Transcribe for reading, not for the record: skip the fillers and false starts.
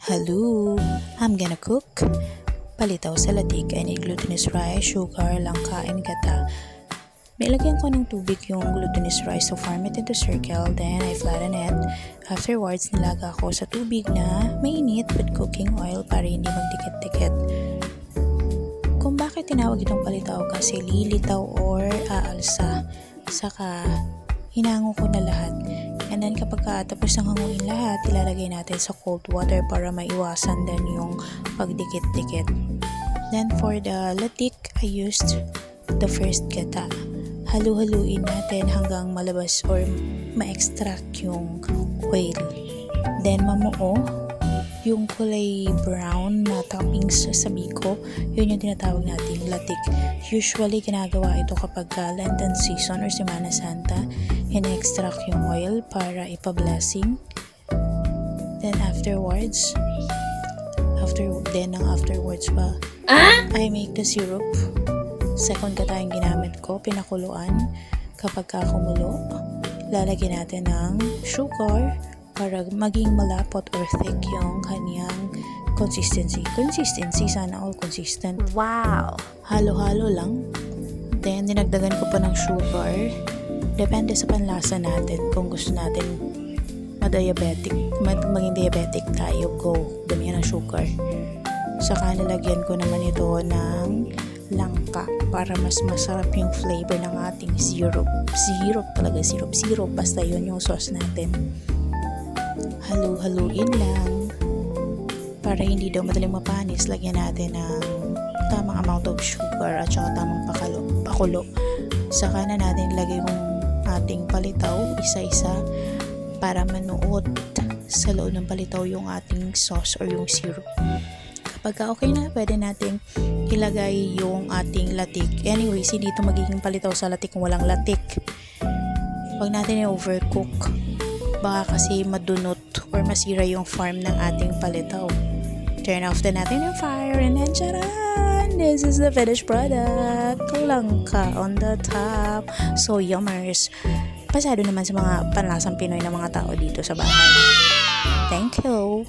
Hello, I'm gonna cook palitaw sa latik. I need glutinous rice, sugar, langka, and gata. Nilagyan ko ng tubig yung glutinous rice to form it into circle, then I flatten it. Afterwards, nilaga ko sa tubig na mainit with cooking oil para hindi magdikit-dikit. Kung bakit tinawag itong palitaw, kasi lilitaw or aalsa. Saka, hinango ko na lahat. And then kapag tapos ng hanguin lahat, ilalagay natin sa cold water para maiwasan din yung pagdikit-dikit. Then for the latik, I used the first gata. Halu-haluin natin hanggang malabas or ma-extract yung oil. Then mamuo yung kulay brown na toppings sa biko, yun yung tinatawag nating latik. Usually, ginagawa ito kapag Lenten season or Semana Santa. In-extract yung oil para ipa-blessing. Then afterwards pa, I make the syrup. Second gata yung ginamit ko, pinakuluan. Kapag kumulo, lalagyan natin ng sugar para maging malapot or thick yung kanyang consistency. Sana all consistent. Wow! Halo-halo lang. Then, dinagdagan ko pa ng sugar. Depende sa panlasa natin. Kung gusto natin maging diabetic tayo, go. Damihan ng sugar. Saka nilagyan ko naman ito ng langka para mas masarap yung flavor ng ating syrup. Syrup. Basta yun yung sauce natin. Halu-haluin lang. Para hindi daw madaling mapanis, lagyan natin ng tamang amount of sugar at saka tamang pakulo. Saka na natin ilagay yung ating palitaw isa-isa para manuot sa loob ng palitaw yung ating sauce or yung syrup. Kapag okay na, pwede natin ilagay yung ating latik. Anyways, hindi ito magiging palitaw sa latik kung walang latik. Huwag natin i-overcook. Baka kasi madunot or masira yung form ng ating palitaw. Turn off natin yung fire and then charan! This is the finished product. Langka on the top. So yummers. Pasado naman sa mga panlasang Pinoy ng mga tao dito sa bahay. Thank you!